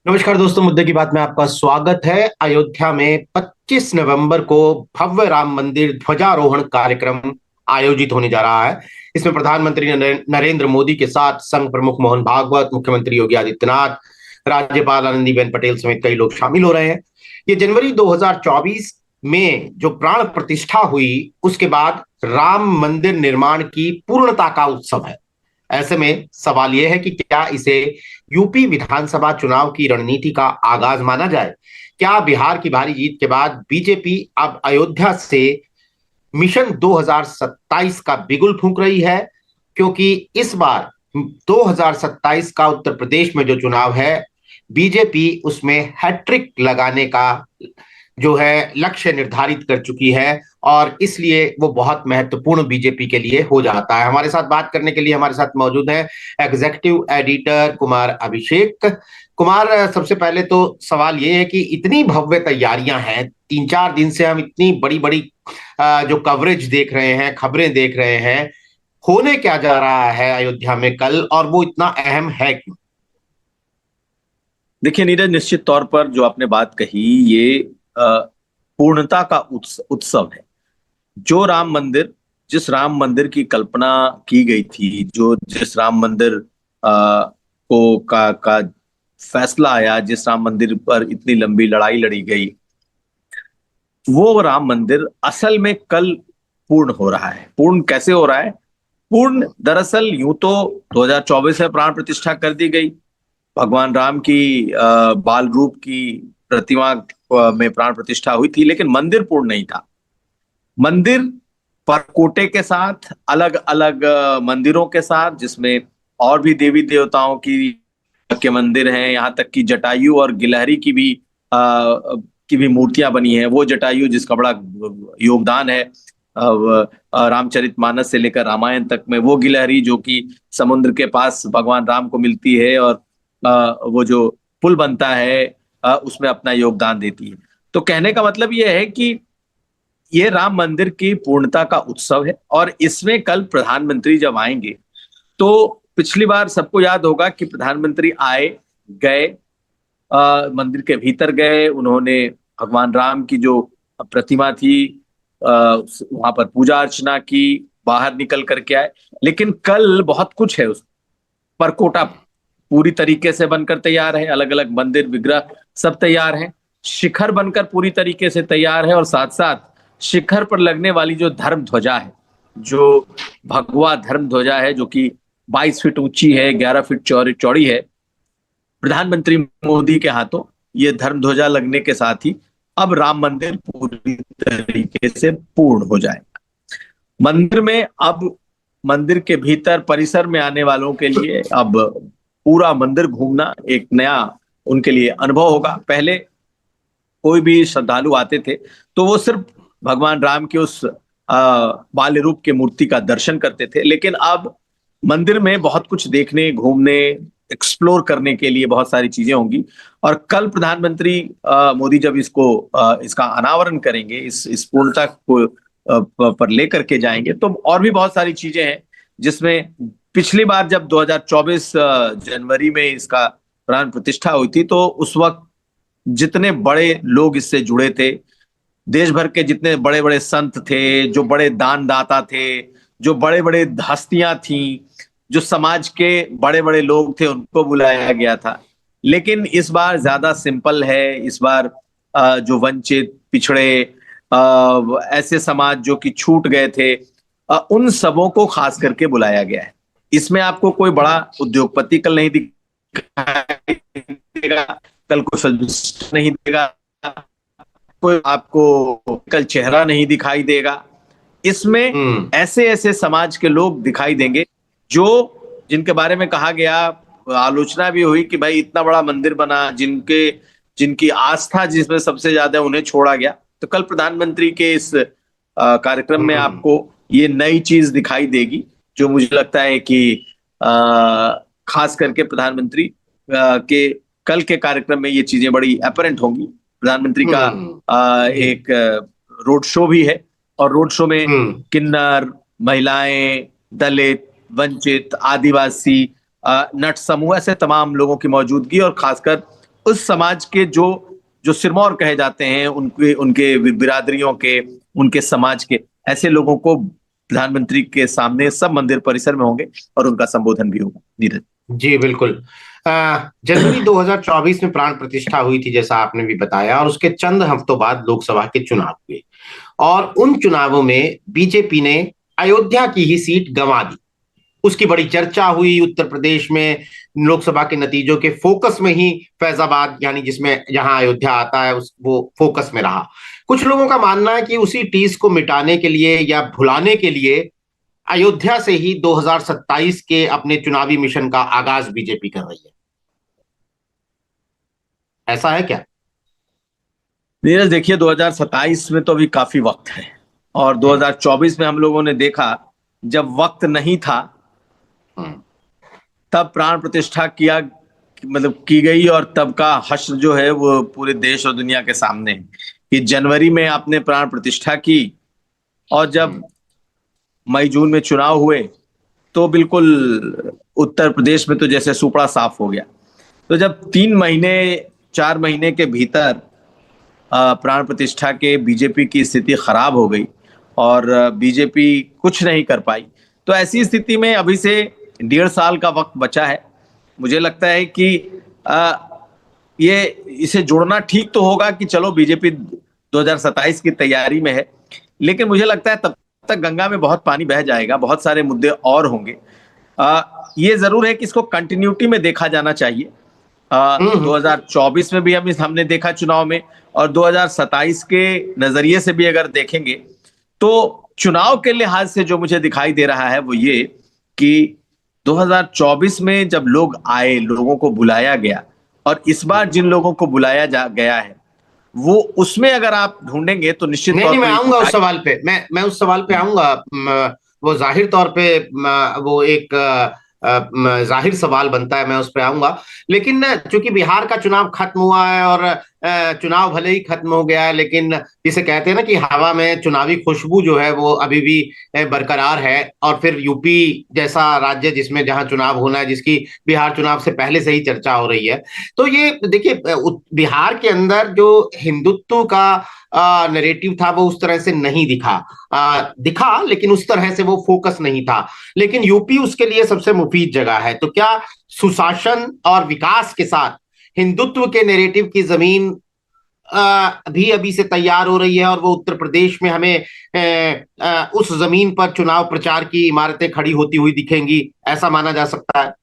नमस्कार दोस्तों, मुद्दे की बात में आपका स्वागत है। अयोध्या में 25 नवंबर को भव्य राम मंदिर ध्वजारोहण कार्यक्रम आयोजित होने जा रहा है। इसमें प्रधानमंत्री नरेंद्र मोदी के साथ संघ प्रमुख मोहन भागवत, मुख्यमंत्री योगी आदित्यनाथ, राज्यपाल आनंदीबेन पटेल समेत कई लोग शामिल हो रहे हैं। ये जनवरी 2024 में जो प्राण प्रतिष्ठा हुई, उसके बाद राम मंदिर निर्माण की पूर्णता का उत्सव है। ऐसे में सवाल यह है कि क्या इसे यूपी विधानसभा चुनाव की रणनीति का आगाज माना जाए? क्या बिहार की भारी जीत के बाद बीजेपी अब अयोध्या से मिशन 2027 का बिगुल फूंक रही है? क्योंकि इस बार 2027 का उत्तर प्रदेश में जो चुनाव है, बीजेपी उसमें हैट्रिक लगाने का जो है लक्ष्य निर्धारित कर चुकी है, और इसलिए वो बहुत महत्वपूर्ण बीजेपी के लिए हो जाता है। हमारे साथ बात करने के लिए हमारे साथ मौजूद है एग्जीक्यूटिव एडिटर कुमार अभिषेक। कुमार, सबसे पहले तो सवाल ये है कि इतनी भव्य तैयारियां हैं, 3-4 दिन से हम इतनी बड़ी बड़ी जो कवरेज देख रहे हैं, खबरें देख रहे हैं, होने क्या जा रहा है अयोध्या में कल, और वो इतना अहम है क्यों? देखिए नीरज, निश्चित तौर पर जो आपने बात कही ये पूर्णता का उत्सव है। जो राम मंदिर जिस राम मंदिर की कल्पना की गई थी, जो जिस राम मंदिर को का फैसला आया, जिस राम मंदिर पर इतनी लंबी लड़ाई लड़ी गई, वो राम मंदिर असल में कल पूर्ण हो रहा है। पूर्ण कैसे हो रहा है? पूर्ण दरअसल यूं तो 2024 में प्राण प्रतिष्ठा कर दी गई, भगवान राम की बाल रूप की प्रतिमा में प्राण प्रतिष्ठा हुई थी, लेकिन मंदिर पूर्ण नहीं था। मंदिर परकोटे के साथ, अलग अलग मंदिरों के साथ, जिसमें और भी देवी देवताओं के मंदिर हैं, यहाँ तक कि जटायु और गिलहरी की भी मूर्तियां बनी हैं। वो जटायु जिसका बड़ा योगदान है रामचरितमानस से लेकर रामायण तक में, वो गिलहरी जो कि समुद्र के पास भगवान राम को मिलती है और वो जो पुल बनता है उसमें अपना योगदान देती है। तो कहने का मतलब ये है कि ये राम मंदिर की पूर्णता का उत्सव है, और इसमें कल प्रधानमंत्री जब आएंगे तो पिछली बार सबको याद होगा कि प्रधानमंत्री आए, गए, मंदिर के भीतर गए, उन्होंने भगवान राम की जो प्रतिमा थी वहां पर पूजा अर्चना की, बाहर निकल करके आए। लेकिन कल बहुत कुछ है। उस परकोटा पूरी तरीके से बनकर तैयार है, अलग अलग मंदिर विग्रह सब तैयार है, शिखर बनकर पूरी तरीके से तैयार है, और साथ साथ शिखर पर लगने वाली जो धर्म ध्वजा है, जो भगवा धर्म ध्वजा है, जो कि 22 फीट ऊंची है, 11 फीट चौड़ी है, प्रधानमंत्री मोदी के हाथों ये धर्म ध्वजा लगने के साथ ही अब राम मंदिर पूरी तरीके से पूर्ण हो जाएगा। मंदिर में अब मंदिर के भीतर परिसर में आने वालों के लिए अब पूरा मंदिर घूमना एक नया उनके लिए अनुभव होगा। पहले कोई भी श्रद्धालु आते थे तो वो सिर्फ भगवान राम के उस बाल्य रूप के मूर्ति का दर्शन करते थे, लेकिन अब मंदिर में बहुत कुछ देखने, घूमने, एक्सप्लोर करने के लिए बहुत सारी चीजें होंगी। और कल प्रधानमंत्री मोदी जब इसका अनावरण करेंगे, इस पूर्णता को पर लेकर के जाएंगे, तो और भी बहुत सारी चीजें हैं जिसमें पिछली बार जब 2024 जनवरी में इसका प्राण प्रतिष्ठा हुई थी तो उस वक्त जितने बड़े लोग इससे जुड़े थे, देश भर के जितने बड़े बड़े संत थे, जो बड़े दानदाता थे, जो बड़े बड़े हस्तियां थीं, जो समाज के बड़े बड़े लोग थे, उनको बुलाया गया था। लेकिन इस बार ज्यादा सिंपल है। इस बार जो वंचित, पिछड़े, ऐसे समाज जो कि छूट गए थे, उन सबों को खास करके बुलाया गया है। इसमें आपको कोई बड़ा उद्योगपति कल नहीं दिखाई देगा, कल को नहीं देगा, कोई आपको कल चेहरा नहीं दिखाई देगा। इसमें ऐसे ऐसे समाज के लोग दिखाई देंगे जो जिनके बारे में कहा गया, आलोचना भी हुई कि भाई इतना बड़ा मंदिर बना, जिनकी आस्था जिसमें सबसे ज्यादा उन्हें छोड़ा गया। तो कल प्रधानमंत्री के इस कार्यक्रम में आपको ये नई चीज दिखाई देगी, जो मुझे लगता है कि खास करके प्रधानमंत्री के कल के कार्यक्रम में ये चीजें बड़ी अपरेंट होंगी। प्रधानमंत्री का एक रोड शो भी है, और रोड शो में किन्नर, महिलाएं, दलित, वंचित, आदिवासी, नट समूह, ऐसे तमाम लोगों की मौजूदगी, और खासकर उस समाज के जो जो सिरमौर कहे जाते हैं, उनके उनके बिरादरियों के, उनके समाज के ऐसे लोगों को प्रधानमंत्री के सामने सब मंदिर परिसर में होंगे और उनका संबोधन भी होगा। नीरज जी बिल्कुल। जनवरी 2024 में प्राण प्रतिष्ठा हुई थी जैसा आपने भी बताया, और उसके चंद हफ्तों बाद लोकसभा के चुनाव हुए, और उन चुनावों में बीजेपी ने अयोध्या की ही सीट गंवा दी। उसकी बड़ी चर्चा हुई उत्तर प्रदेश में। लोकसभा के नतीजों के फोकस में ही फैजाबाद, यानी जिसमें जहां अयोध्या आता है, उस वो फोकस में रहा। कुछ लोगों का मानना है कि उसी टीस को मिटाने के लिए या भुलाने के लिए अयोध्या से ही 2027 के अपने चुनावी मिशन का आगाज बीजेपी कर रही है। ऐसा है क्या? नीरज, देखिए 2027 में तो अभी काफी वक्त है, और 2024 में हम लोगों ने देखा जब वक्त नहीं था तब प्राण प्रतिष्ठा किया, मतलब की गई, और तब का हश्र जो है वो पूरे देश और दुनिया के सामने है कि जनवरी में आपने प्राण प्रतिष्ठा की, और जब मई जून में चुनाव हुए तो बिल्कुल उत्तर प्रदेश में तो जैसे सुपड़ा साफ हो गया। तो जब 3 महीने 4 महीने के भीतर प्राण प्रतिष्ठा के बीजेपी की स्थिति खराब हो गई और बीजेपी कुछ नहीं कर पाई, तो ऐसी स्थिति में अभी से 1.5 साल का वक्त बचा है। मुझे लगता है कि ये इसे जोड़ना ठीक तो होगा कि चलो बीजेपी 2027 की तैयारी में है, लेकिन मुझे लगता है तब तक गंगा में बहुत पानी बह जाएगा, बहुत सारे मुद्दे और होंगे। ये जरूर है कि इसको कंटिन्यूटी में देखा जाना चाहिए। 2024 में भी हमने देखा चुनाव में, और 2027 के नजरिए से भी अगर देखेंगे तो चुनाव के लिहाज से जो मुझे दिखाई दे रहा है वो ये कि 2024 में जब लोग आए, लोगों को बुलाया गया, और इस बार जिन लोगों को बुलाया गया है वो, उसमें अगर आप ढूंढेंगे तो निश्चित नहीं तौर नहीं, मैं पर आऊंगा उस सवाल पे। मैं उस सवाल पे आऊंगा। वो जाहिर तौर पे वो एक जाहिर सवाल बनता है, मैं उस पे आऊंगा। लेकिन चूंकि बिहार का चुनाव खत्म हुआ है, और चुनाव भले ही खत्म हो गया है, लेकिन जिसे कहते हैं ना कि हवा में चुनावी खुशबू जो है वो अभी भी बरकरार है। और फिर यूपी जैसा राज्य जिसमें जहां चुनाव होना है, जिसकी बिहार चुनाव से पहले से ही चर्चा हो रही है, तो ये देखिए बिहार के अंदर जो हिंदुत्व का नरेटिव था वो उस तरह से नहीं दिखा, लेकिन उस तरह से वो फोकस नहीं था। लेकिन यूपी उसके लिए सबसे मुफीद जगह है। तो क्या सुशासन और विकास के साथ हिंदुत्व के नैरेटिव की जमीन भी अभी से तैयार हो रही है, और वो उत्तर प्रदेश में हमें उस जमीन पर चुनाव प्रचार की इमारतें खड़ी होती हुई दिखेंगी, ऐसा माना जा सकता है?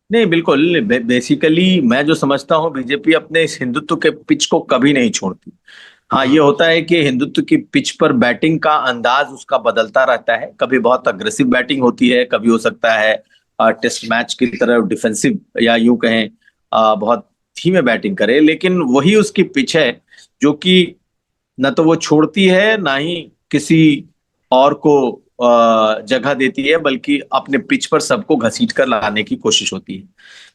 नहीं, बिल्कुल। बेसिकली मैं जो समझता हूँ, बीजेपी अपने इस हिंदुत्व के पिच को कभी नहीं छोड़ती। हाँ, ये होता है कि हिंदुत्व की पिच पर बैटिंग का अंदाज उसका बदलता रहता है, कभी बहुत अग्रेसिव बैटिंग होती है, कभी हो सकता है टेस्ट मैच की तरह डिफेंसिव, या यूं कहें बहुत धीमे बैटिंग करे, लेकिन वही उसकी पिच है जो कि न तो वो छोड़ती है, ना ही किसी और को जगह देती है, बल्कि अपने पिच पर सबको घसीट कर लाने की कोशिश होती है।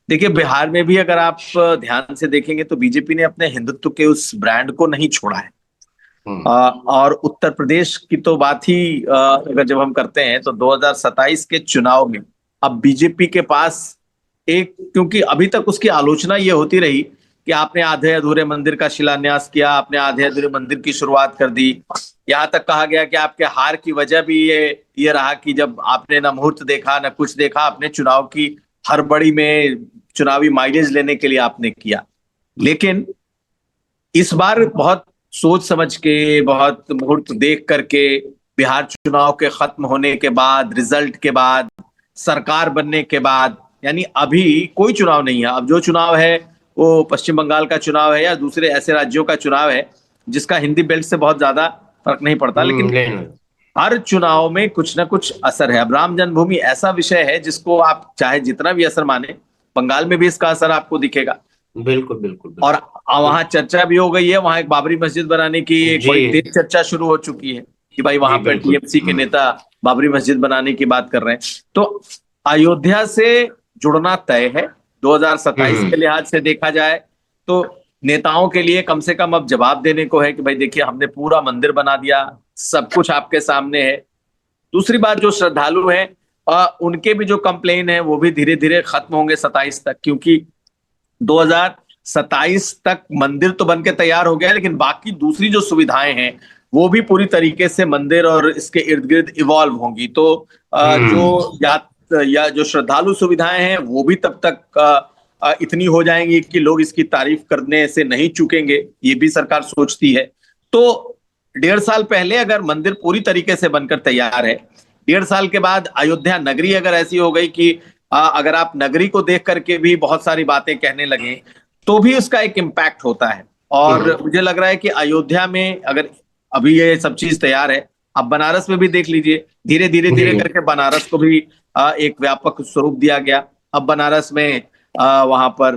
देखिए, बिहार में भी अगर आप ध्यान से देखेंगे तो बीजेपी ने अपने हिंदुत्व के उस ब्रांड को नहीं छोड़ा है। और उत्तर प्रदेश की तो बात ही अगर जब हम करते हैं तो 2027 के चुनाव में अब बीजेपी के पास एक, क्योंकि अभी तक उसकी आलोचना ये होती रही कि आपने आधे अधूरे मंदिर का शिलान्यास किया, आपने आधे अधूरे मंदिर की शुरुआत कर दी। यहाँ तक कहा गया कि आपके हार की वजह भी ये रहा कि जब आपने ना मुहूर्त देखा ना कुछ देखा, आपने चुनाव की हड़बड़ी में चुनावी माइलेज लेने के लिए आपने किया। लेकिन इस बार बहुत सोच समझ के, बहुत मुहूर्त देख करके, बिहार चुनाव के खत्म होने के बाद, रिजल्ट के बाद, सरकार बनने के बाद, यानी अभी कोई चुनाव नहीं है। अब जो चुनाव है वो पश्चिम बंगाल का चुनाव है या दूसरे ऐसे राज्यों का चुनाव है जिसका हिंदी बेल्ट से बहुत ज्यादा फर्क नहीं पड़ता, लेकिन हर चुनाव में कुछ ना कुछ असर है। अब राम जन्मभूमि ऐसा विषय है जिसको आप चाहे जितना भी असर माने, बंगाल में भी इसका असर आपको दिखेगा। बिल्कुल बिल्कुल। और वहां चर्चा भी हो गई है, वहां एक बाबरी मस्जिद बनाने की एक बड़ी तेज चर्चा शुरू हो चुकी है कि भाई वहां पर टीएमसी के नेता बाबरी मस्जिद बनाने की बात कर रहे हैं। तो अयोध्या से जुड़ना तय है। 2027 के लिहाज से देखा जाए तो नेताओं के लिए कम से कम अब जवाब देने को है कि भाई देखिए, हमने पूरा मंदिर बना दिया, सब कुछ आपके सामने है। दूसरी बात, जो श्रद्धालु हैं उनके भी जो कंप्लेन है वो भी धीरे धीरे खत्म होंगे 27 तक, क्योंकि 27 तक मंदिर तो बन के तैयार हो गया, लेकिन बाकी दूसरी जो सुविधाएं हैं वो भी पूरी तरीके से मंदिर और इसके इर्द गिर्द इवॉल्व होंगी। तो जो या जो श्रद्धालु सुविधाएं हैं वो भी तब तक इतनी हो जाएंगी कि लोग इसकी तारीफ करने से नहीं चूकेंगे, ये भी सरकार सोचती है। तो 1.5 साल पहले अगर मंदिर पूरी तरीके से बनकर तैयार है, 1.5 साल के बाद अयोध्या नगरी अगर ऐसी हो गई कि अगर आप नगरी को देख करके भी बहुत सारी बातें कहने लगे तो भी उसका एक इम्पैक्ट होता है। और मुझे लग रहा है कि अयोध्या में अगर अभी ये सब चीज तैयार है, अब बनारस में भी देख लीजिए, धीरे धीरे धीरे करके बनारस को भी एक व्यापक स्वरूप दिया गया। अब बनारस में वहां पर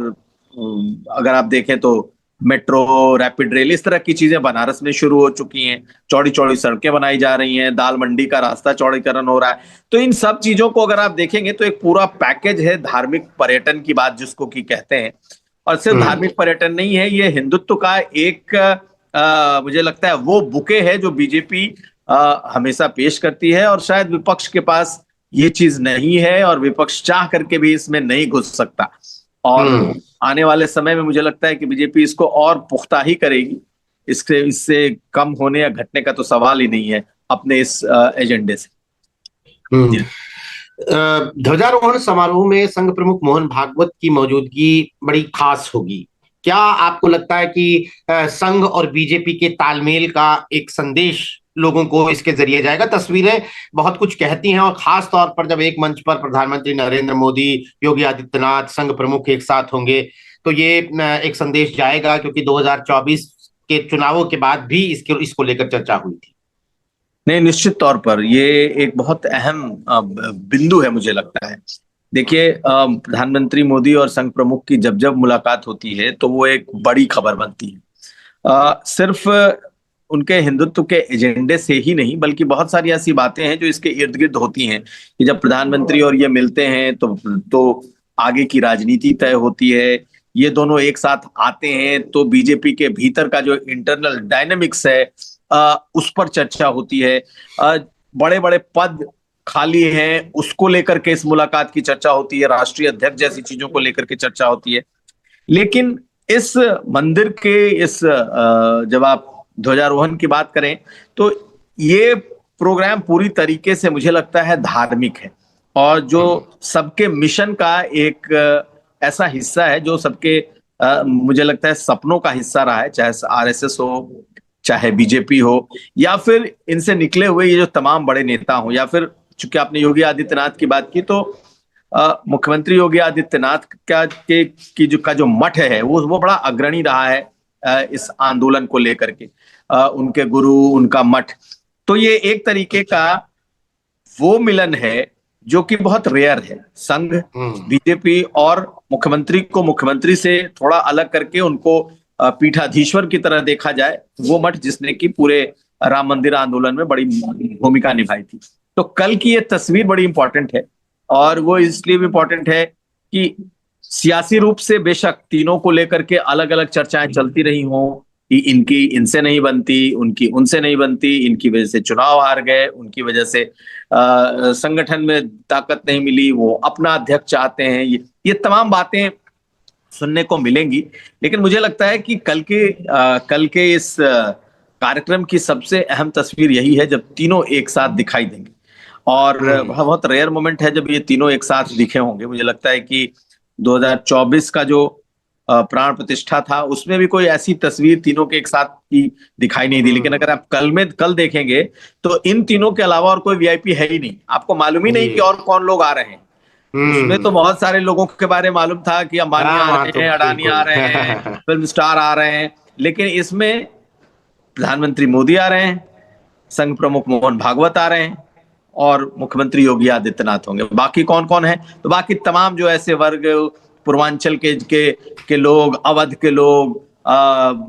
अगर आप देखें तो मेट्रो, रैपिड रेल, इस तरह की चीजें बनारस में शुरू हो चुकी हैं। चौड़ी चौड़ी सड़कें बनाई जा रही हैं, दाल मंडी का रास्ता चौड़ीकरण हो रहा है। तो इन सब चीजों को अगर आप देखेंगे तो एक पूरा पैकेज है धार्मिक पर्यटन की बात जिसको की कहते हैं। और सिर्फ धार्मिक पर्यटन नहीं है, ये हिंदुत्व का एक मुझे लगता है वो बुके है जो बीजेपी हमेशा पेश करती है, और शायद विपक्ष के पास ये चीज नहीं है और विपक्ष चाह करके भी इसमें नहीं घुस सकता। और आने वाले समय में मुझे लगता है कि बीजेपी इसको और पुख्ता ही करेगी। इससे कम होने या घटने का तो सवाल ही नहीं है अपने इस एजेंडे से। ध्वजारोहण समारोह में संघ प्रमुख मोहन भागवत की मौजूदगी बड़ी खास होगी। क्या आपको लगता है कि संघ और बीजेपी के तालमेल का एक संदेश लोगों को इसके जरिए जाएगा? तस्वीरें बहुत कुछ कहती हैं, और खास तौर पर जब एक मंच पर प्रधानमंत्री नरेंद्र मोदी, योगी आदित्यनाथ, संघ प्रमुख एक साथ होंगे तो ये एक संदेश जाएगा, क्योंकि 2024 के चुनावों के बाद भी इसको लेकर चर्चा हुई थी। नहीं, निश्चित तौर पर ये एक बहुत अहम बिंदु है मुझे लगता है। देखिए, प्रधानमंत्री मोदी और संघ प्रमुख की जब जब मुलाकात होती है तो वो एक बड़ी खबर बनती है। सिर्फ उनके हिंदुत्व के एजेंडे से ही नहीं, बल्कि बहुत सारी ऐसी बातें हैं जो इसके इर्द गिर्द होती हैं कि जब प्रधानमंत्री और ये मिलते हैं तो आगे की राजनीति तय होती है। ये दोनों एक साथ आते हैं तो बीजेपी के भीतर का जो इंटरनल डायनेमिक्स है उस पर चर्चा होती है। बड़े बड़े पद खाली हैं उसको लेकर के इस मुलाकात की चर्चा होती है, राष्ट्रीय अध्यक्ष जैसी चीजों को लेकर के चर्चा होती है। लेकिन इस मंदिर के जब आप ध्वजारोहण की बात करें तो ये प्रोग्राम पूरी तरीके से मुझे लगता है धार्मिक है, और जो सबके मिशन का एक ऐसा हिस्सा है जो सबके मुझे लगता है सपनों का हिस्सा रहा है, चाहे आरएसएस हो, चाहे बीजेपी हो, या फिर इनसे निकले हुए ये जो तमाम बड़े नेता हो, या फिर चूंकि आपने योगी आदित्यनाथ की बात की तो मुख्यमंत्री योगी आदित्यनाथ का जो मठ है वो बड़ा अग्रणी रहा है इस आंदोलन को लेकर के। उनके गुरु, उनका मठ, तो ये एक तरीके का वो मिलन है जो कि बहुत रेयर है। संघ, बीजेपी और मुख्यमंत्री को मुख्यमंत्री से थोड़ा अलग करके उनको पीठाधीश्वर की तरह देखा जाए, वो मठ जिसने की पूरे राम मंदिर आंदोलन में बड़ी भूमिका निभाई थी। तो कल की ये तस्वीर बड़ी इंपॉर्टेंट है, और वो इसलिए भी इंपॉर्टेंट है कि सियासी रूप से बेशक तीनों को लेकर के अलग अलग चर्चाएं चलती रही हों कि इनकी इनसे नहीं बनती, उनकी उनसे नहीं बनती, इनकी वजह से चुनाव हार गए, उनकी वजह से संगठन में ताकत नहीं मिली, वो अपना अध्यक्ष चाहते हैं, ये तमाम बातें सुनने को मिलेंगी। लेकिन मुझे लगता है कि कल के इस कार्यक्रम की सबसे अहम तस्वीर यही है जब तीनों एक साथ दिखाई देंगे, और बहुत रेयर मोमेंट है जब ये तीनों एक साथ दिखे होंगे। मुझे लगता है कि 2024 का जो प्राण प्रतिष्ठा था उसमें भी कोई ऐसी तस्वीर तीनों के एक साथ की दिखाई नहीं दी, लेकिन अगर आप कल देखेंगे तो इन तीनों के अलावा और कोई वीआईपी है ही नहीं। आपको मालूम ही नहीं कि और कौन लोग आ रहे हैं। उसमें तो बहुत सारे लोगों के बारे में मालूम था कि अंबानी आ रहे हैं, अडानी आ रहे हैं, फिल्म स्टार आ रहे हैं, लेकिन इसमें प्रधानमंत्री मोदी आ रहे हैं, संघ प्रमुख मोहन भागवत आ रहे हैं, और मुख्यमंत्री योगी आदित्यनाथ होंगे। बाकी कौन कौन है? तो बाकी तमाम जो ऐसे वर्ग, पूर्वांचल के लोग, अवध के लोग,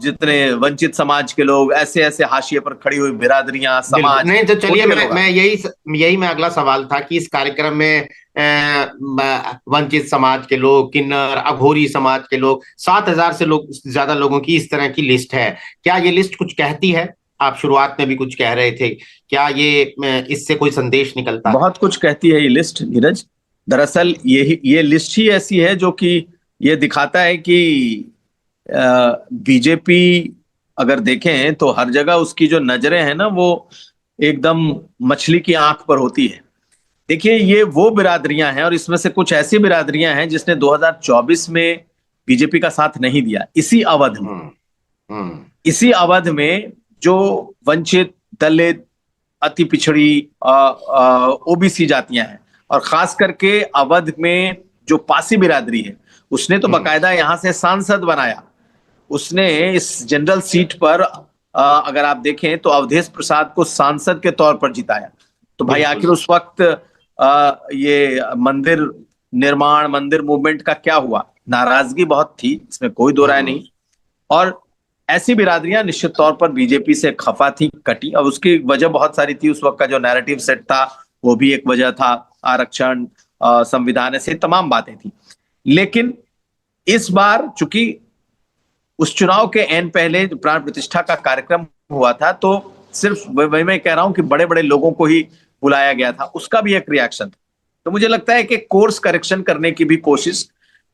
जितने वंचित समाज के लोग, ऐसे ऐसे हाशिए पर खड़ी हुई बिरादरियां, समाज। नहीं तो चलिए, मैं यही मैं अगला सवाल था कि इस कार्यक्रम में वंचित समाज के लोग, किन्नर, अघोरी समाज के लोग, 7,000 से ज्यादा लोगों की इस तरह की लिस्ट है। क्या ये लिस्ट कुछ कहती है? आप शुरुआत में भी कुछ कह रहे थे, क्या ये इससे कोई संदेश निकलता है? बहुत कुछ कहती है ये लिस्ट, नीरज। दरअसल ये लिस्ट ही ऐसी है जो कि ये दिखाता है कि बीजेपी अगर देखें तो हर जगह उसकी जो नजरें हैं ना, वो एकदम मछली की आंख पर होती है। देखिए, ये वो बिरादरियां हैं और इसमें से कुछ ऐसी बिरादरियां हैं जिसने 2024 में बीजेपी का साथ नहीं दिया। इसी अवध में, हम्म इसी अवध में जो वंचित, दलित, अति पिछड़ी, ओबीसी जातियां हैं, और खास करके अवध में जो पासी बिरादरी है, उसने तो बकायदा यहां से सांसद बनाया। उसने इस जनरल सीट पर अगर आप देखें तो अवधेश प्रसाद को सांसद के तौर पर जिताया। तो भाई आखिर उस वक्त ये मंदिर निर्माण, मंदिर मूवमेंट का क्या हुआ? नाराजगी बहुत थी, इसमें कोई दो राय नहीं। और ऐसी बिरादरियां निश्चित तौर पर बीजेपी से खफा थी, कटी, और उसकी वजह बहुत सारी थी। उस वक्त का जो नैरेटिव सेट था वो भी एक वजह था, आरक्षण, संविधान, ऐसे तमाम बातें थी। लेकिन इस बार चूंकि उस चुनाव के एन पहले प्राण प्रतिष्ठा का कार्यक्रम हुआ था, तो सिर्फ वही मैं कह रहा हूं कि बड़े बड़े लोगों को ही बुलाया गया था, उसका भी एक रिएक्शन था। तो मुझे लगता है कि कोर्स करेक्शन करने की भी कोशिश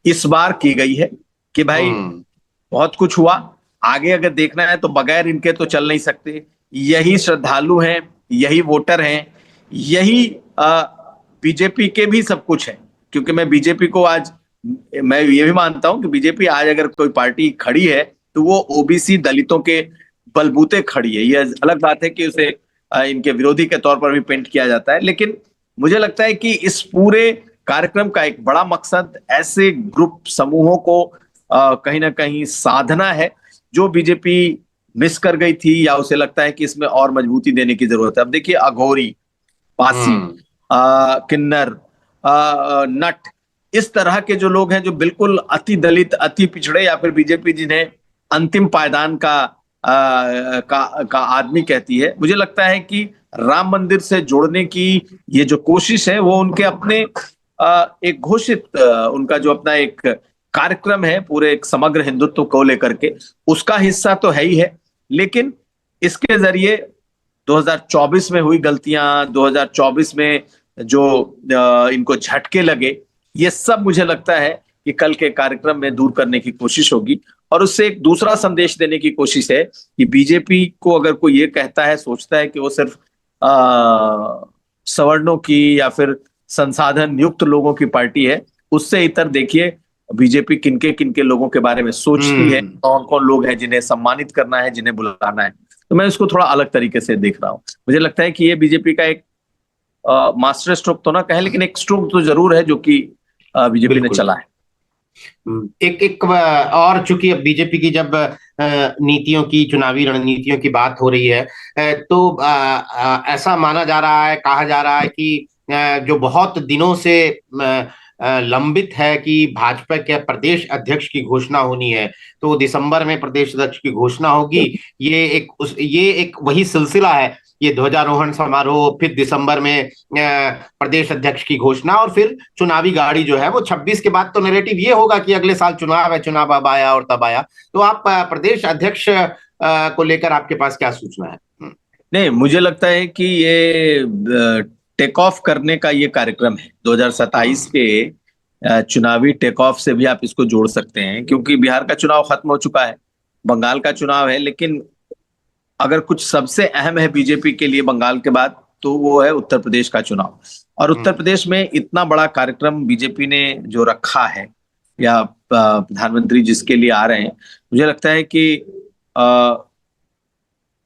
इस बार की गई है कि भाई बहुत कुछ हुआ, आगे अगर देखना है तो बगैर इनके तो चल नहीं सकते। यही श्रद्धालु हैं, यही वोटर हैं, यही बीजेपी के भी सब कुछ है। क्योंकि मैं बीजेपी को आज, मैं ये भी मानता हूं कि बीजेपी आज अगर कोई पार्टी खड़ी है तो वो ओबीसी दलितों के बलबूते खड़ी है। ये अलग बात है कि उसे इनके विरोधी के तौर पर भी पेंट किया जाता है, लेकिन मुझे लगता है कि इस पूरे कार्यक्रम का एक बड़ा मकसद ऐसे ग्रुप समूहों को कहीं ना कहीं साधना है जो बीजेपी मिस कर गई थी, या उसे लगता है कि इसमें और मजबूती देने की जरूरत है। अब देखिए, अघोरी, पासी, किन्नर, नट, इस तरह के जो लोग हैं जो बिल्कुल अति दलित, अति पिछड़े, या फिर बीजेपी जिन्हें अंतिम पायदान का आदमी कहती है, मुझे लगता है कि राम मंदिर से जोड़ने की ये जो कोशिश है वो उनके अपने एक घोषित उनका जो अपना एक कार्यक्रम है पूरे एक समग्र हिंदुत्व को लेकर के, उसका हिस्सा तो है ही है। लेकिन इसके जरिए 2024 में हुई गलतियां, 2024 में जो इनको झटके लगे, ये सब मुझे लगता है कि कल के कार्यक्रम में दूर करने की कोशिश होगी। और उससे एक दूसरा संदेश देने की कोशिश है कि बीजेपी को अगर कोई ये कहता है, सोचता है कि वो सिर्फ सवर्णों की या फिर संसाधन युक्त लोगों की पार्टी है, उससे इतर देखिए बीजेपी किनके किनके लोगों के बारे में सोचती है, कौन कौन लोग हैं जिन्हें सम्मानित करना है, जिन्हें बुलाना है। तो मैं इसको थोड़ा अलग तरीके से देख रहा हूं। मुझे लगता है कि ये बीजेपी का एक मास्टर स्ट्रोक तो ना कहें, लेकिन एक स्ट्रोक तो जरूर है जो कि बीजेपी ने चला है। एक और चूंकि अब बीजेपी की जब नीतियों की, चुनावी रणनीतियों की बात हो रही है, तो ऐसा माना जा रहा है, कहा जा रहा है कि जो बहुत दिनों से लंबित है कि भाजपा के प्रदेश अध्यक्ष की घोषणा होनी है, तो दिसंबर में प्रदेश अध्यक्ष की घोषणा होगी। ये एक वही सिलसिला है, ये ध्वजारोहण समारोह, फिर दिसंबर में प्रदेश अध्यक्ष की घोषणा, और फिर चुनावी गाड़ी जो है वो 26 के बाद तो नैरेटिव ये होगा कि अगले साल चुनाव है, चुनाव अब आया और तब आया। तो आप प्रदेश अध्यक्ष को लेकर आपके पास क्या सूचना है? नहीं, मुझे लगता है कि ये टेक ऑफ करने का ये कार्यक्रम है 2027 के चुनावी टेक ऑफ से भी आप इसको जोड़ सकते हैं, क्योंकि बिहार का चुनाव खत्म हो चुका है, बंगाल का चुनाव है, लेकिन अगर कुछ सबसे अहम है बीजेपी के लिए बंगाल के बाद, तो वो है उत्तर प्रदेश का चुनाव। और उत्तर प्रदेश में इतना बड़ा कार्यक्रम बीजेपी ने जो रखा है, या प्रधानमंत्री जिसके लिए आ रहे हैं, मुझे लगता है कि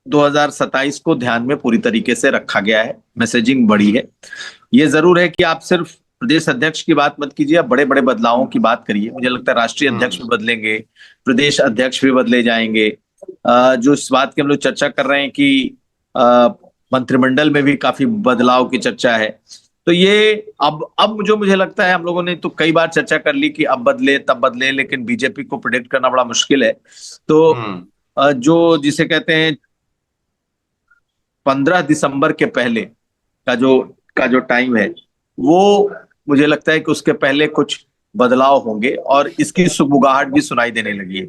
2027 को ध्यान में पूरी तरीके से रखा गया है, मैसेजिंग बड़ी है। ये जरूर है कि आप सिर्फ प्रदेश अध्यक्ष की बात मत कीजिए, आप बड़े बड़े बदलावों की बात करिए। मुझे लगता है राष्ट्रीय अध्यक्ष भी बदलेंगे, प्रदेश अध्यक्ष भी बदले जाएंगे। जो इस बात की हम लोग चर्चा कर रहे हैं कि मंत्रिमंडल में भी काफी बदलाव की चर्चा है, तो ये अब जो मुझे लगता है, हम लोगों ने तो कई बार चर्चा कर ली कि अब बदले तब बदले, लेकिन बीजेपी को प्रेडिक्ट करना बड़ा मुश्किल है। तो जो जिसे कहते हैं 15 दिसंबर के पहले का जो टाइम है, वो मुझे लगता है कि उसके पहले कुछ बदलाव होंगे और इसकी सुगबुगाहट भी सुनाई देने लगी है।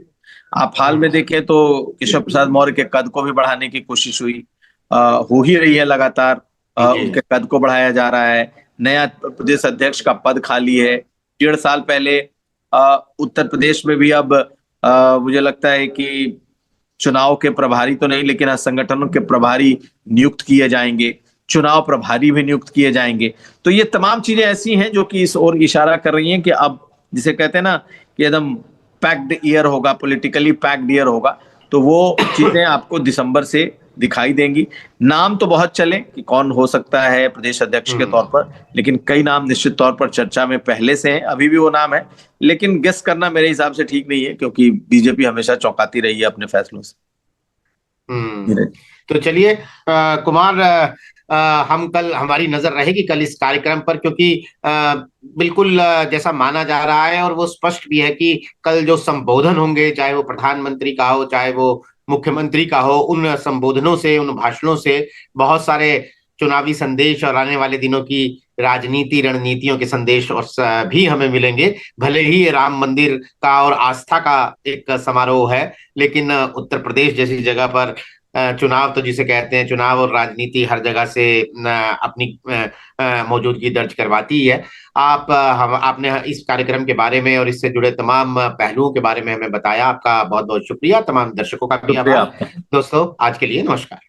आप हाल में देखें तो केशव प्रसाद मौर्य के कद को भी बढ़ाने की कोशिश हुई, हो ही रही है लगातार, उनके कद को बढ़ाया जा रहा है। नया प्रदेश अध्यक्ष का पद खाली है। 1.5 साल पहले उत्तर प्रदेश में भी अब मुझे लगता है कि चुनाव के प्रभारी तो नहीं, लेकिन संगठनों के प्रभारी नियुक्त किए जाएंगे, चुनाव प्रभारी भी नियुक्त किए जाएंगे। तो ये तमाम चीजें ऐसी हैं जो कि इस ओर इशारा कर रही हैं कि अब जिसे कहते हैं ना कि एकदम पैक्ड ईयर होगा, पॉलिटिकली पैक्ड ईयर होगा। तो वो चीजें आपको दिसंबर से दिखाई देंगी। नाम तो बहुत चले कि कौन हो सकता है प्रदेश अध्यक्ष के तौर पर, लेकिन कई नाम निश्चित तौर पर चर्चा में पहले से हैं, अभी भी वो नाम है। लेकिन गेस करना मेरे हिसाब से ठीक नहीं है, क्योंकि बीजेपी हमेशा चौंकाती रही है अपने फैसलों से। तो चलिए कुमार, हम कल, हमारी नजर रहेगी कल इस कार्यक्रम पर, क्योंकि बिल्कुल जैसा माना जा रहा है और वो स्पष्ट भी है कि कल जो संबोधन होंगे, चाहे वो प्रधानमंत्री का हो चाहे वो मुख्यमंत्री का हो, उन संबोधनों से, उन भाषणों से बहुत सारे चुनावी संदेश और आने वाले दिनों की राजनीति रणनीतियों के संदेश और भी हमें मिलेंगे। भले ही ये राम मंदिर का और आस्था का एक समारोह है, लेकिन उत्तर प्रदेश जैसी जगह पर चुनाव तो जिसे कहते हैं, चुनाव और राजनीति हर जगह से अपनी मौजूदगी दर्ज करवाती है। हम आपने इस कार्यक्रम के बारे में और इससे जुड़े तमाम पहलुओं के बारे में हमें बताया। आपका बहुत बहुत शुक्रिया। तमाम दर्शकों का भी शुक्रिया आभार। आपका। दोस्तों, आज के लिए नमस्कार।